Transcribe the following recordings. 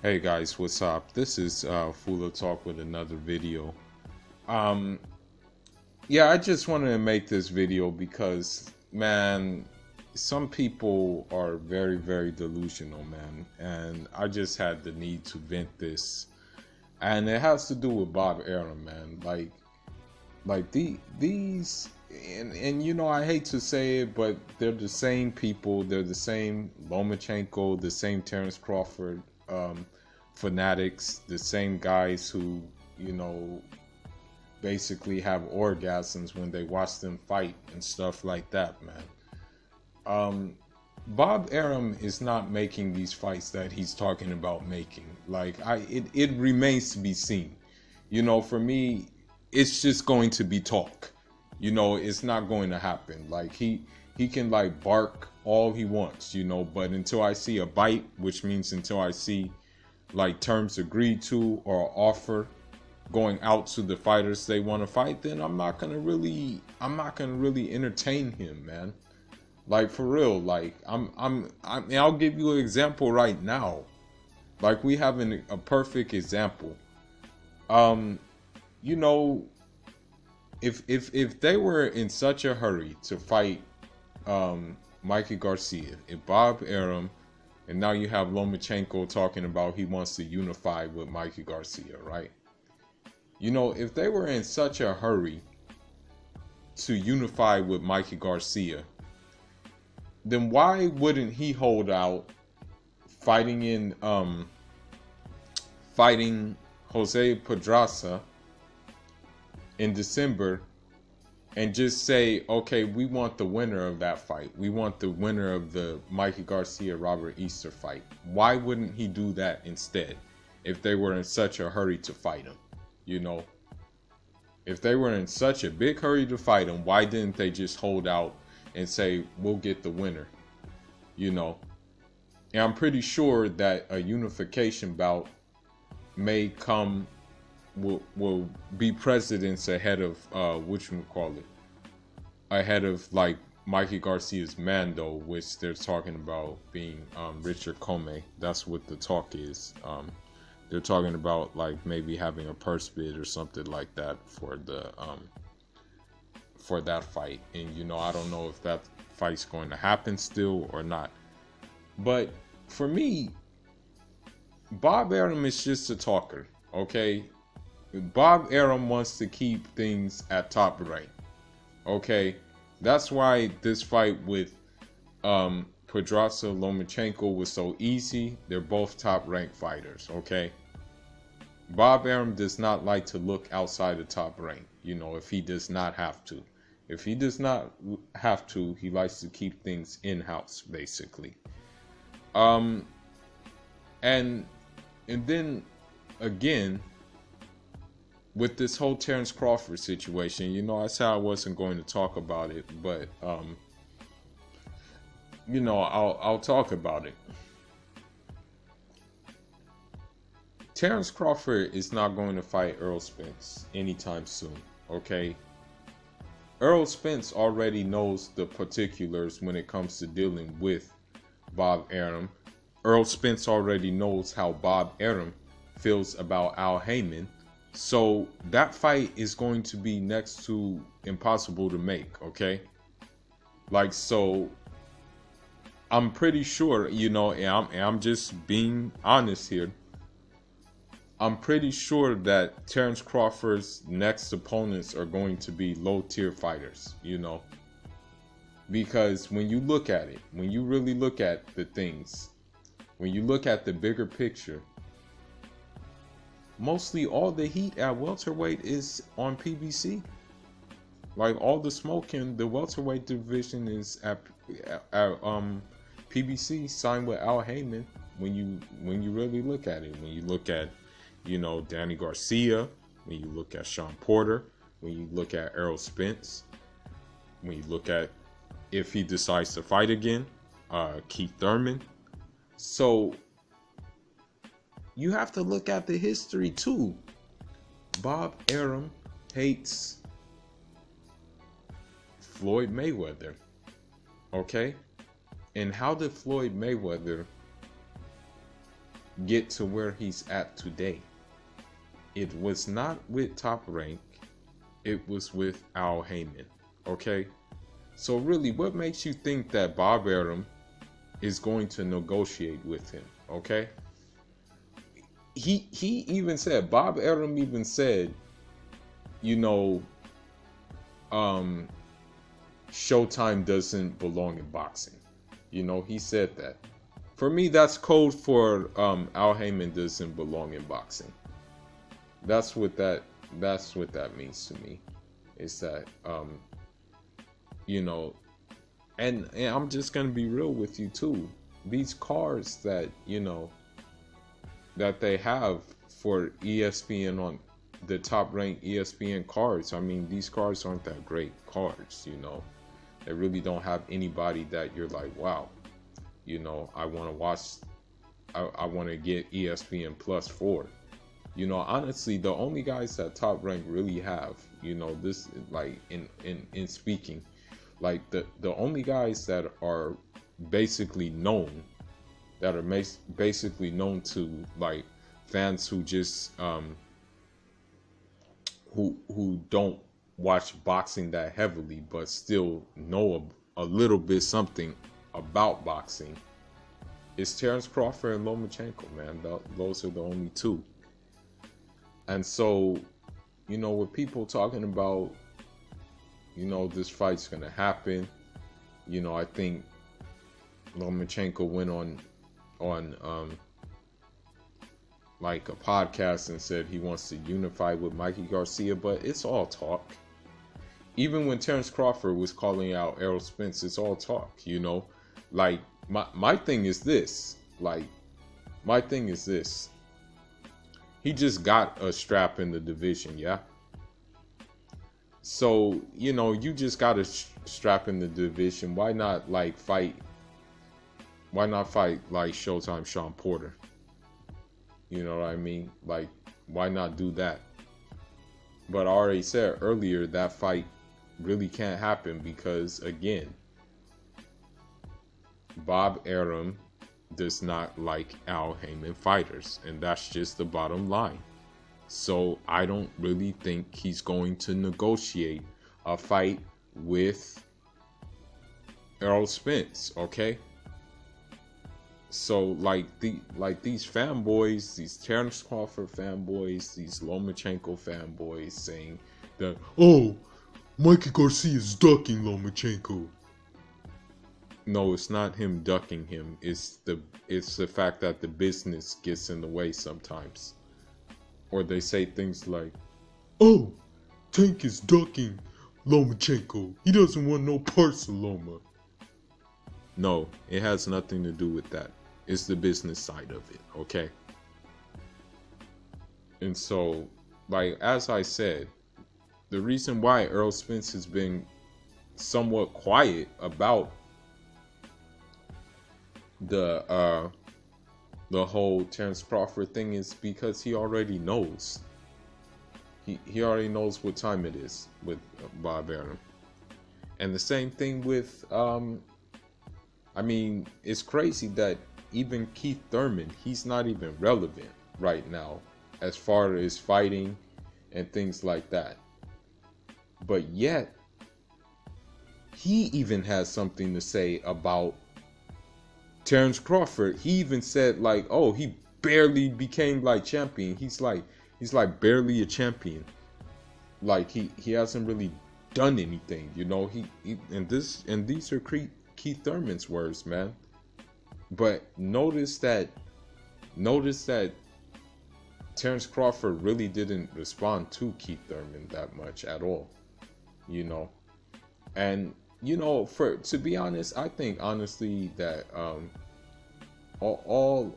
Hey guys, what's up? This is Fuller Talk with another video. Um, yeah, I just wanted to make this video because, man, some people are very, very delusional, man, and I just had the need to vent this, and it has to do with Bob Arum, man. These, and you know, I hate to say it, but they're the same people. They're the same Lomachenko, the same Terrence Crawford. Fanatics, the same guys who, you know, basically have orgasms when they watch them fight and stuff like that, man. Bob Arum is not making these fights that he's talking about making. It remains to be seen. You know, for me, it's just going to be talk. You know, it's not going to happen. Like he can like bark all he wants, you know, but until I see a bite, which means until I see like terms agreed to or offer going out to the fighters they want to fight, then I'm not gonna really entertain him, man. Like, for real. Like, I mean, I'll give you an example right now. Like, we have a perfect example. You know, if they were in such a hurry to fight Mikey Garcia, if Bob Arum, and now you have Lomachenko talking about he wants to unify with Mikey Garcia, right? You know, if they were in such a hurry to unify with Mikey Garcia, then why wouldn't he hold out fighting Jose Pedraza in December and just say, okay, we want the winner of that fight. We want the winner of the Mikey Garcia-Robert Easter fight. Why wouldn't he do that instead if they were in such a hurry to fight him? You know, if they were in such a big hurry to fight him, why didn't they just hold out and say, we'll get the winner? You know, and I'm pretty sure that a unification bout may come, will be precedence ahead of ahead of like Mikey Garcia's Mando, which they're talking about being Richard Comey. That's what the talk is. They're talking about like maybe having a purse bid or something like that for the for that fight. And you know, I don't know if that fight's going to happen still or not. But for me, Bob Arum is just a talker, okay? Bob Arum wants to keep things at top rank. Okay, that's why this fight with Pedraza Lomachenko was so easy. They're both top ranked fighters. Okay, Bob Arum does not like to look outside the top rank. You know, if he does not have to. If he does not have to, he likes to keep things in house, basically. And then again, with this whole Terrence Crawford situation, you know, I said I wasn't going to talk about it, but you know, I'll talk about it. Terrence Crawford is not going to fight Errol Spence anytime soon, okay? Errol Spence already knows the particulars when it comes to dealing with Bob Arum. Errol Spence already knows how Bob Arum feels about Al Heyman. So that fight is going to be next to impossible to make, okay? Like, so I'm pretty sure, you know, and I'm just being honest here. I'm pretty sure that Terrence Crawford's next opponents are going to be low-tier fighters, you know? Because when you look at it, when you really look at the things, when you look at the bigger picture, mostly all the heat at welterweight is on PBC. Like, all the smoke in the welterweight division is at PBC, signed with Al Heyman. When you really look at it, when you look at, you know, Danny Garcia, when you look at Sean Porter, when you look at Errol Spence, when you look at, if he decides to fight again, Keith Thurman. So you have to look at the history too. Bob Arum hates Floyd Mayweather. Okay? And how did Floyd Mayweather get to where he's at today. It was not with Top Rank. It was with Al Heyman. Okay? So really, what makes you think that Bob Arum is going to negotiate with him? Okay? He even said, Bob Arum even said, you know, Showtime doesn't belong in boxing. You know, he said that. For me, that's code for Al Heyman doesn't belong in boxing. That's what that means to me. Is that you know, and I'm just gonna be real with you too. These cards that, you know, that they have for ESPN, on the Top Rank ESPN cards, I mean, these cards aren't that great cards, you know. They really don't have anybody that you're like, wow, you know, I want to watch, I want to get ESPN Plus for. You know, honestly, the only guys that Top Rank really have, you know, this, like, in speaking, like, the only guys that are basically known, that are basically known to, like, fans who just who don't watch boxing that heavily but still know a little bit something about boxing, is Terrence Crawford and Lomachenko, man. Those are the only two. And so, you know, with people talking about, you know, this fight's gonna happen, you know, I think Lomachenko went on like a podcast and said he wants to unify with Mikey Garcia, but it's all talk. Even when Terrence Crawford was calling out Errol Spence, it's all talk, you know. Like, my thing is this. He just got a strap in the division, yeah? So, you know, you just got a strap in the division. Why not fight like Showtime Sean Porter? You know what I mean? Like, why not do that? But I already said earlier, that fight really can't happen because, again, Bob Arum does not like Al Heyman fighters, and that's just the bottom line. So I don't really think he's going to negotiate a fight with Errol Spence, okay? So like these fanboys, these Terrence Crawford fanboys, these Lomachenko fanboys saying that, oh, Mikey Garcia is ducking Lomachenko. No, it's not him ducking him. It's the fact that the business gets in the way sometimes. Or they say things like, oh, Tank is ducking Lomachenko. He doesn't want no parts of Loma. No, it has nothing to do with that. It's the business side of it, okay? And so, like, as I said, the reason why Errol Spence has been somewhat quiet about the whole Terrence Crawford thing is because he already knows. He already knows what time it is with Bob Arum. And the same thing with I mean, it's crazy that even Keith Thurman, he's not even relevant right now as far as fighting and things like that. But yet, he even has something to say about Terrence Crawford. He even said, like, oh, he barely became like champion. He's like barely a champion. Like he hasn't really done anything, you know. And these are Keith Thurman's words, man. But notice that Terrence Crawford really didn't respond to Keith Thurman that much at all, you know. And you know, to be honest, I think honestly that all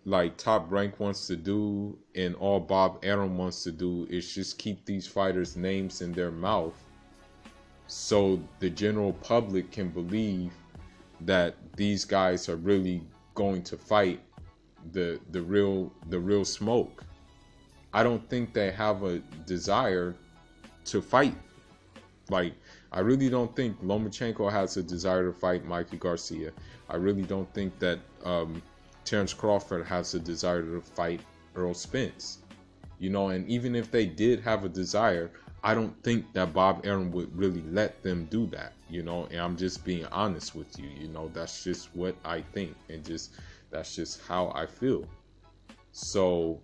like Top Rank wants to do and all Bob Arum wants to do is just keep these fighters' names in their mouth so the general public can believe that these guys are really going to fight the real smoke. I don't think they have a desire to fight. Like, I really don't think Lomachenko has a desire to fight Mikey Garcia. I really don't think that Terrence Crawford has a desire to fight Earl Spence. You know, and even if they did have a desire, I don't think that Bob Arum would really let them do that, you know, and I'm just being honest with you, you know, that's just what I think, and that's just how I feel. So,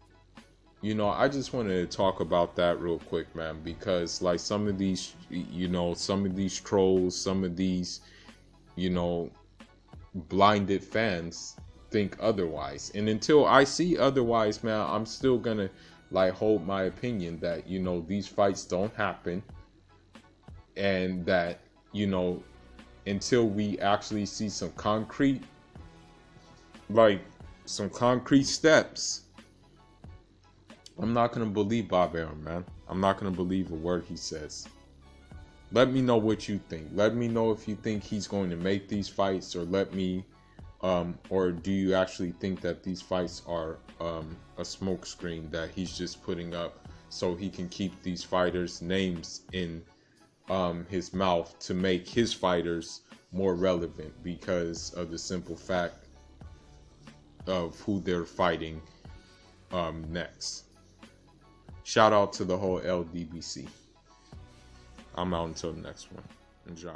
you know, I just wanted to talk about that real quick, man, because like some of these, you know, some of these trolls, some of these, you know, blinded fans think otherwise. And until I see otherwise, man, I'm still gonna like hold my opinion that, you know, these fights don't happen, and that, you know, until we actually see some concrete, like some concrete steps, I'm not gonna believe Bob Arum, man. I'm not gonna believe a word he says. Let me know what you think. Let me know if you think he's going to make these fights, or let me or do you actually think that these fights are a smokescreen that he's just putting up so he can keep these fighters' names in his mouth to make his fighters more relevant because of the simple fact of who they're fighting next. Shout out to the whole LDBC. I'm out until the next one. Enjoy.